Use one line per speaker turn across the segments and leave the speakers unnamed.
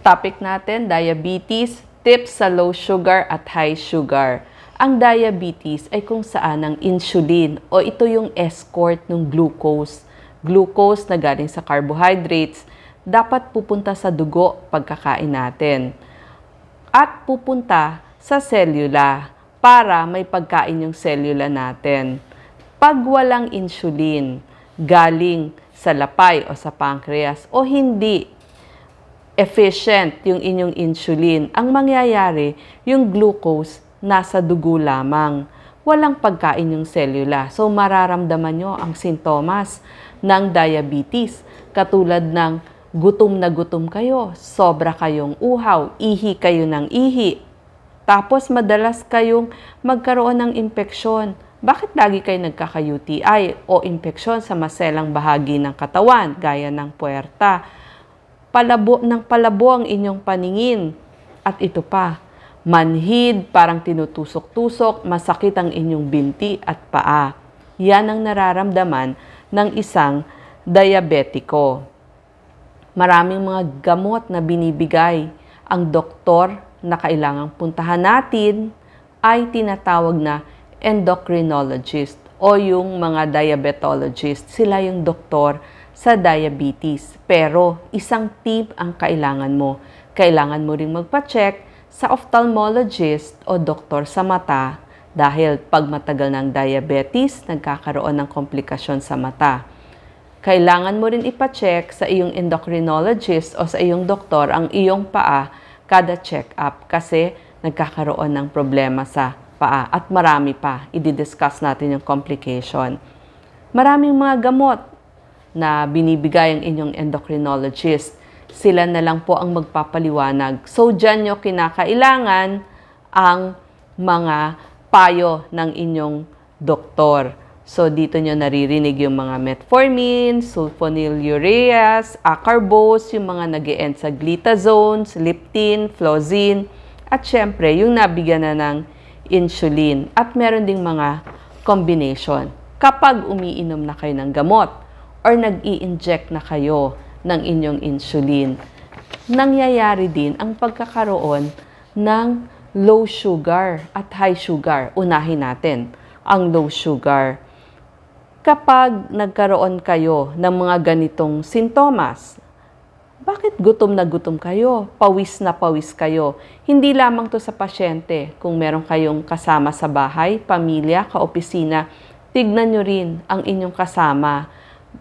Topic natin, diabetes, tips sa low sugar at high sugar. Ang diabetes ay kung saan ang insulin o ito yung escort ng glucose. Glucose na galing sa carbohydrates, dapat pupunta sa dugo pagkakain natin. At pupunta sa selula para may pagkain yung selula natin. Pag walang insulin galing sa lapay o sa pancreas o hindi efficient yung inyong insulin, ang mangyayari yung glucose nasa dugo lamang. Walang pagkain yung selula. So mararamdaman nyo ang sintomas ng diabetes katulad ng gutom na gutom kayo, sobra kayong uhaw, ihi kayo ng ihi. Tapos madalas kayong magkaroon ng impeksyon. Bakit lagi kayo nagkaka-UTI o impeksyon sa maselang bahagi ng katawan gaya ng puwerta? Palabo ng palabo ang inyong paningin. At ito pa, manhid, parang tinutusok-tusok, masakit ang inyong binti at paa. Yan ang nararamdaman ng isang diabetiko. Maraming mga gamot na binibigay. Ang doktor na kailangang puntahan natin ay tinatawag na endocrinologist o yung mga diabetologist. Sila yung doktor sa diabetes. Pero isang tip ang kailangan mo. Kailangan mo ring magpa-check sa ophthalmologist o doktor sa mata dahil pag matagal ng diabetes, nagkakaroon ng komplikasyon sa mata. Kailangan mo rin ipa-check sa iyong endocrinologist o sa iyong doktor ang iyong paa kada check-up kasi nagkakaroon ng problema sa paa at marami pa. I-discuss natin yung complication. Maraming mga gamot na binibigay ang inyong endocrinologist. Sila na lang po ang magpapaliwanag. So, dyan nyo kinakailangan ang mga payo ng inyong doktor. So, dito nyo naririnig yung mga metformin, sulfonylureas, acarbose, yung mga nag-e-end sa glitazones, leptin, flozin, at syempre, yung nabigyan na ng insulin. At meron ding mga combination. Kapag umiinom na kayo ng gamot or nag-i-inject na kayo ng inyong insulin, nangyayari din ang pagkakaroon ng low sugar at high sugar. Unahin natin ang low sugar. Kapag nagkaroon kayo ng mga ganitong sintomas, bakit gutom na gutom kayo? Pawis na pawis kayo. Hindi lamang to sa pasyente. Kung meron kayong kasama sa bahay, pamilya, kaopisina, tignan nyo rin ang inyong kasama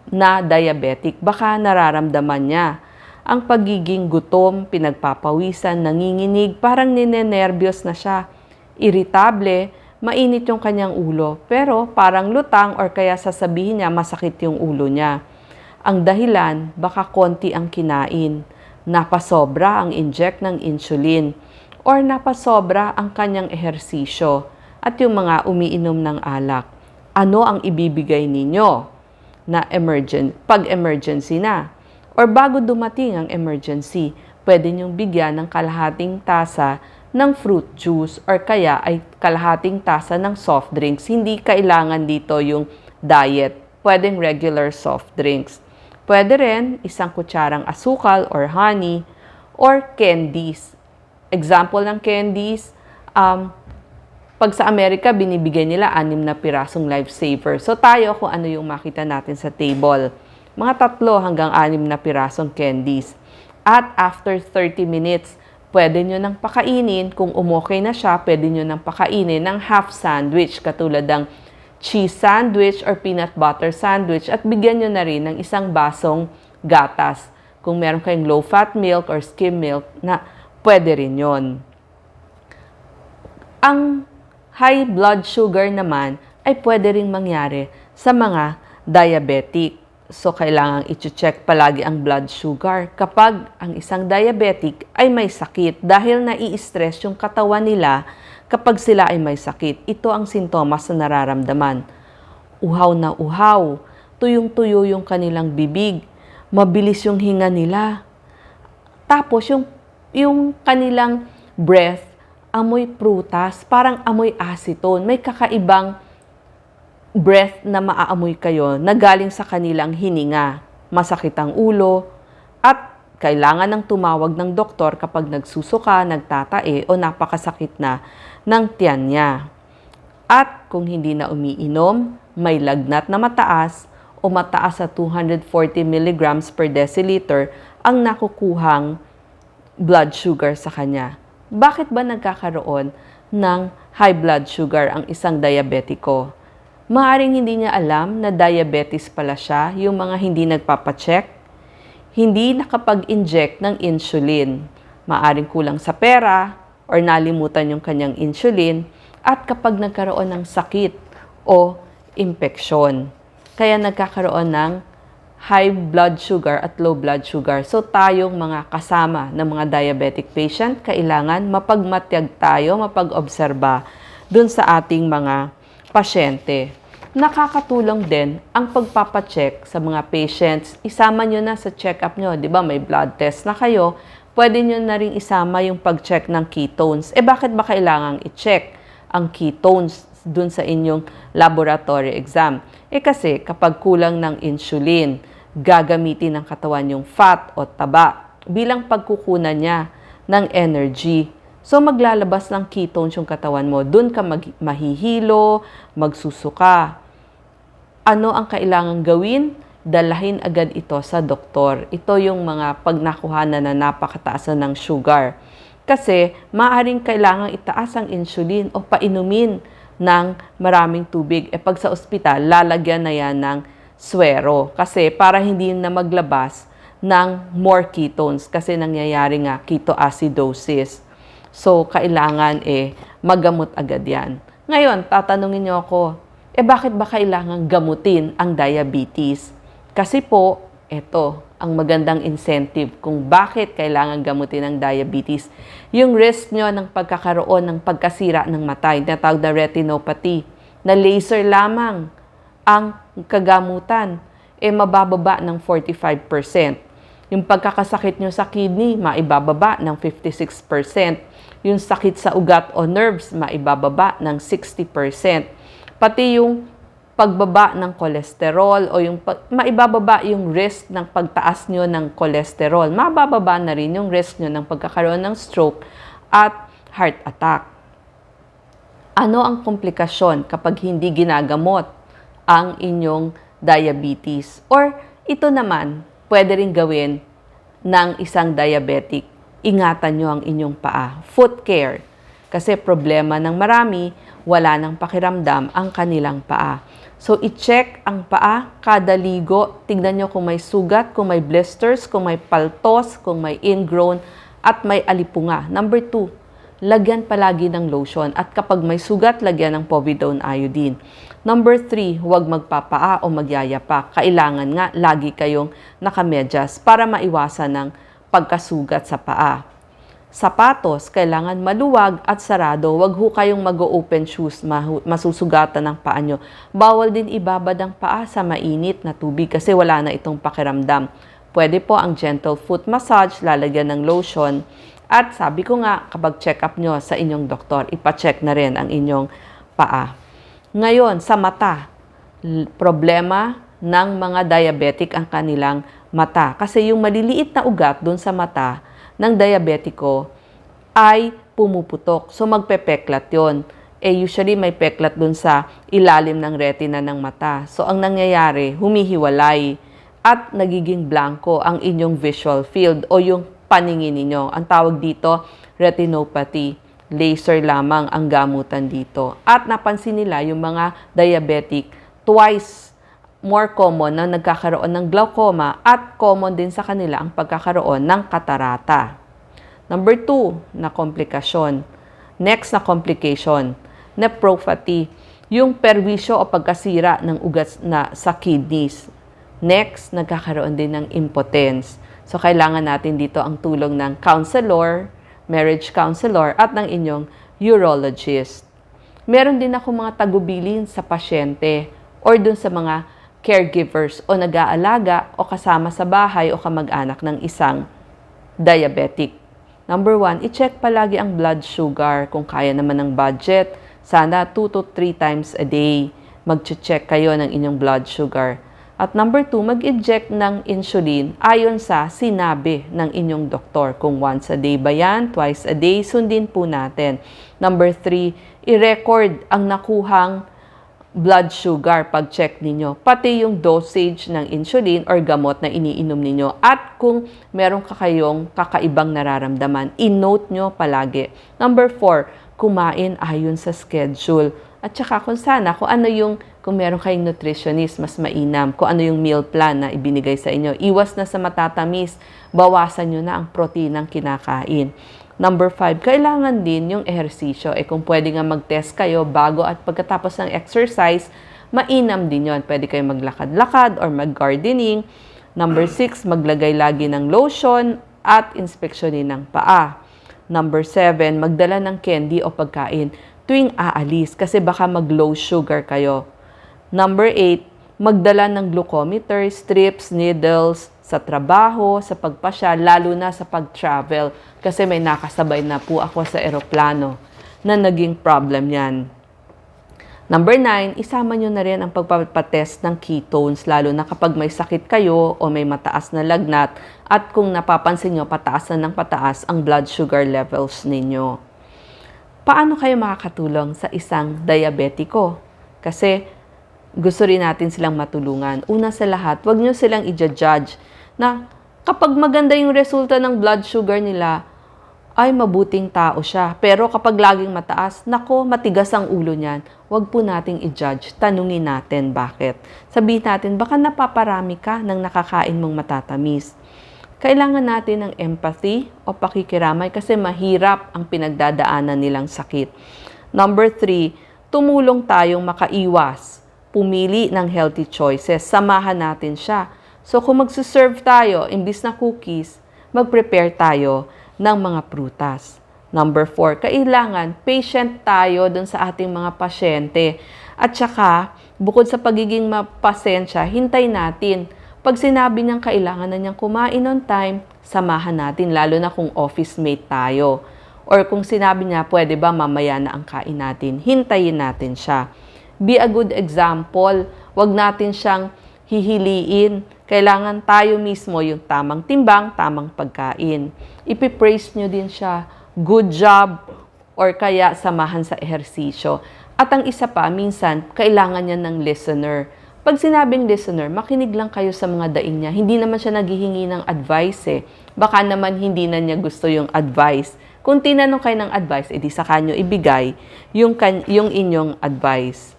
na diabetic. Baka nararamdaman niya ang pagiging gutom, pinagpapawisan, nanginginig, parang ninenervyos na siya. Irritable, mainit yung kanyang ulo, pero parang lutang or kaya sasabihin niya masakit yung ulo niya. Ang dahilan, baka konti ang kinain, napasobra ang inject ng insulin, or napasobra ang kanyang ehersisyo at yung mga umiinom ng alak. Ano ang ibibigay ninyo na pag emergency na? Or bago dumating ang emergency, pwede niyong bigyan ng kalahating tasa ng fruit juice or kaya ay kalahating tasa ng soft drinks. Hindi kailangan dito yung diet. Pwedeng regular soft drinks. Pwede rin isang kutsarang asukal or honey or candies. Example ng candies, pag sa Amerika, binibigay nila 6 na pirasong lifesaver. So tayo kung ano yung makita natin sa table. Mga 3 hanggang 6 na pirasong candies. At after 30 minutes, pwede nyo nang pakainin. Kung umokay na siya, pwede nyo nang pakainin ng half sandwich katulad ng cheese sandwich or peanut butter sandwich at bigyan nyo na rin ng isang basong gatas. Kung meron kayong low-fat milk or skim milk, na pwede rin yon. Ang high blood sugar naman ay pwede rin mangyari sa mga diabetic. So, kailangang i-check palagi ang blood sugar kapag ang isang diabetic ay may sakit dahil nai-stress yung katawan nila kapag sila ay may sakit. Ito ang sintomas na nararamdaman. Uhaw na uhaw, tuyong-tuyo yung kanilang bibig, mabilis yung hinga nila. Tapos yung kanilang breath, amoy prutas, parang amoy acetone. May kakaibang breath na maaamoy kayo na galing sa kanilang hininga. Masakit ang ulo at kailangan ng tumawag ng doktor kapag nagsusuka, nagtatae o napakasakit na ng tiyan niya. At kung hindi na umiinom, may lagnat na mataas o mataas sa 240 mg per deciliter ang nakukuhang blood sugar sa kanya. Bakit ba nagkakaroon ng high blood sugar ang isang diabetiko? Maaring hindi niya alam na diabetes pala siya, yung mga hindi nagpapacheck, hindi nakapag-inject ng insulin. Maaring kulang sa pera or nalimutan yung kanyang insulin at kapag nagkaroon ng sakit o impeksyon. Kaya nagkakaroon ng high blood sugar at low blood sugar. So tayong mga kasama ng mga diabetic patient, kailangan mapagmatyag tayo, mapag-obserba dun sa ating mga pasyente. Nakakatulong din ang pagpapacheck sa mga patients. Isama nyo na sa check-up nyo. Di ba may blood test na kayo? Pwede nyo na rin isama yung pag-check ng ketones. Bakit ba kailangang i-check ang ketones dun sa inyong laboratory exam? Kasi kapag kulang ng insulin, gagamitin ng katawan yung fat o taba bilang pagkukunan niya ng energy. So maglalabas ng ketones yung katawan mo. Dun ka mahihilo, magsusuka. Ano ang kailangang gawin? Dalahin agad ito sa doktor. Ito yung mga pagnakuhanan na napakataas ng sugar. Kasi maaring kailangang itaas ang insulin o painumin ng maraming tubig. Pag sa ospital, lalagyan na yan ng swero. Kasi para hindi na maglabas ng more ketones. Kasi nangyayari nga ketoacidosis. So, kailangan magamot agad yan. Ngayon, tatanungin niyo ako, bakit ba kailangan gamutin ang diabetes? Kasi po, ito ang magandang incentive kung bakit kailangan gamutin ang diabetes. Yung risk nyo ng pagkakaroon ng pagkasira ng mata, na tawag na retinopathy, na laser lamang ang kagamutan, mabababa ng 45%. Yung pagkakasakit nyo sa kidney, maibababa ng 56%. Yung sakit sa ugat o nerves, maibababa ng 60%. Pati yung pagbaba ng cholesterol o yung maibababa yung risk ng pagtaas nyo ng cholesterol. Mabababa na rin yung risk nyo ng pagkakaroon ng stroke at heart attack. Ano ang komplikasyon kapag hindi ginagamot ang inyong diabetes? Or ito naman, pwede rin gawin ng isang diabetic. Ingatan nyo ang inyong paa. Foot care. Kasi problema ng marami, wala nang pakiramdam ang kanilang paa. So, i-check ang paa kada ligo. Tignan nyo kung may sugat, kung may blisters, kung may paltos, kung may ingrown, at may alipunga. Number 2, lagyan palagi ng lotion. At kapag may sugat, lagyan ng povidone iodine. Number 3, huwag magpapaa o magyayapa. Kailangan nga, lagi kayong nakamedyas para maiwasan ng pagkasugat sa paa. Sapatos, kailangan maluwag at sarado. Huwag ho kayong mag-open shoes, masusugatan ng paa nyo. Bawal din ibabad ang paa sa mainit na tubig kasi wala na itong pakiramdam. Pwede po ang gentle foot massage, lalagyan ng lotion. At sabi ko nga, kapag check-up nyo sa inyong doktor, ipacheck na rin ang inyong paa. Ngayon, sa mata, problema ng mga diabetic ang kanilang mata. Kasi yung maliliit na ugat doon sa mata ng diabetiko ay pumuputok. So, magpepeklat yon. Usually may peklat dun sa ilalim ng retina ng mata. So, ang nangyayari, humihiwalay at nagiging blanco ang inyong visual field o yung paningin ninyo. Ang tawag dito, retinopathy. Laser lamang ang gamutan dito. At napansin nila yung mga diabetic, twice more common na nagkakaroon ng glaucoma at common din sa kanila ang pagkakaroon ng katarata. Number 2 na komplikasyon. Next na complication, nephropathy, yung perwisyo o pagkasira ng ugat na sa kidneys. Next, nagkakaroon din ng impotence. So, kailangan natin dito ang tulong ng counselor, marriage counselor, at ng inyong urologist. Meron din ako mga tagubilin sa pasyente or dun sa mga caregivers o nag-aalaga o kasama sa bahay o kamag-anak ng isang diabetic. Number 1, i-check palagi ang blood sugar. Kung kaya naman ng budget, sana 2 to 3 times a day. Mag-check kayo ng inyong blood sugar. At number 2, mag-inject ng insulin ayon sa sinabi ng inyong doktor. Kung once a day ba yan, twice a day, sundin po natin. Number 3, i-record ang nakuhang blood sugar pag-check ninyo. Pati yung dosage ng insulin or gamot na iniinom ninyo. At kung meron kayong kakaibang nararamdaman, i-note nyo palagi. Number 4, kumain ayon sa schedule. At saka kung meron kayong nutritionist, mas mainam. Kung ano yung meal plan na ibinigay sa inyo. Iwas na sa matatamis. Bawasan nyo na ang proteinang kinakain. Number 5, kailangan din yung ehersisyo. Kung pwede nga mag-test kayo bago at pagkatapos ng exercise, mainam din yon. Pwede kayo maglakad-lakad or mag-gardening. Number 6, maglagay lagi ng lotion at inspeksyonin ng paa. Number 7, magdala ng candy o pagkain tuwing aalis kasi baka mag-low sugar kayo. Number 8, magdala ng glucometer, strips, needles sa trabaho, sa pagpasyal, lalo na sa pag-travel. Kasi may nakasabay na po ako sa eroplano na naging problem yan. Number 9, isama nyo na rin ang pagpapatest ng ketones, lalo na kapag may sakit kayo o may mataas na lagnat at kung napapansin nyo, pataas na ng pataas ang blood sugar levels ninyo. Paano kayo makakatulong sa isang diabetiko? Kasi gusto rin natin silang matulungan. Una sa lahat, huwag nyo silang i-judge na kapag maganda yung resulta ng blood sugar nila, ay mabuting tao siya. Pero kapag laging mataas, nako, matigas ang ulo niyan. Huwag po nating i-judge. Tanungin natin bakit. Sabihin natin, baka napaparami ka ng nakakain mong matatamis. Kailangan natin ng empathy o pakikiramay kasi mahirap ang pinagdadaanan nilang sakit. Number 3, tumulong tayong makaiwas. Pumili ng healthy choices. Samahan natin siya. So kung magsiserve tayo, imbis na cookies, mag-prepare tayo ng mga prutas. Number 4, kailangan patient tayo dun sa ating mga pasyente. At saka, bukod sa pagiging mapasensya, hintay natin. Pag sinabi niyang kailangan na niyang kumain on time, samahan natin, lalo na kung office mate tayo. Or kung sinabi niya, pwede ba mamaya na ang kain natin, hintayin natin siya. Be a good example. Huwag natin siyang hihiliin. Kailangan tayo mismo yung tamang timbang, tamang pagkain. Ipipraise nyo din siya. Good job. Or kaya samahan sa ehersisyo. At ang isa pa, minsan, kailangan niya ng listener. Pag sinabing listener, makinig lang kayo sa mga daing niya. Hindi naman siya naghihingi ng advice Baka naman hindi na niya gusto yung advice. Kung tinanong kayo ng advice, edi sa kanyo ibigay yung inyong advice.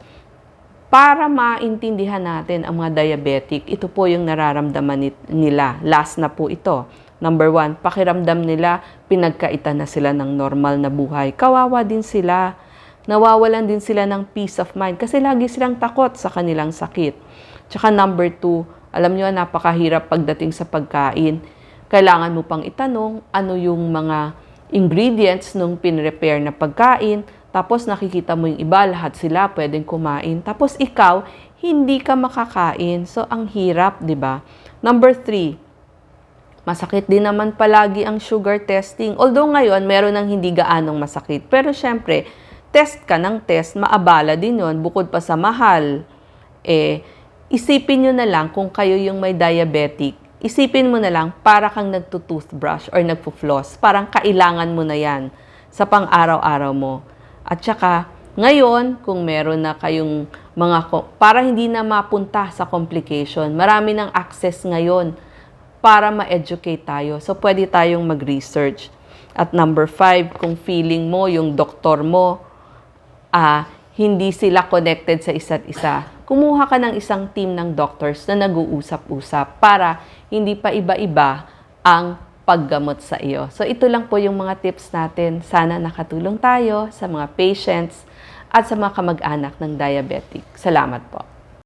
Para maintindihan natin ang mga diabetic, ito po yung nararamdaman nila. Last na po ito. Number 1, pakiramdam nila, pinagkaitan na sila ng normal na buhay. Kawawa din sila. Nawawalan din sila ng peace of mind kasi lagi silang takot sa kanilang sakit. Tsaka number 2, alam nyo, napakahirap pagdating sa pagkain. Kailangan mo pang itanong ano yung mga ingredients nung pinrepare na pagkain. Tapos nakikita mo yung iba, lahat sila pwedeng kumain. Tapos ikaw, hindi ka makakain. So, ang hirap, di ba? Number 3, masakit din naman palagi ang sugar testing. Although ngayon, meron ng hindi gaanong masakit. Pero syempre, test ka ng test, maabala din yon. Bukod pa sa mahal, isipin nyo na lang kung kayo yung may diabetic. Isipin mo na lang para kang nagtutoothbrush or nagpo-floss. Parang kailangan mo na yan sa pang-araw-araw mo. At saka, ngayon, kung meron na kayong para hindi na mapunta sa complication, marami ng access ngayon para ma-educate tayo. So, pwede tayong mag-research. At number 5, kung feeling mo, yung doktor mo, hindi sila connected sa isa't isa, kumuha ka ng isang team ng doctors na nag-uusap-usap para hindi pa iba-iba ang paggamot sa iyo. So, ito lang po yung mga tips natin. Sana nakatulong tayo sa mga patients at sa mga kamag-anak ng diabetic. Salamat po.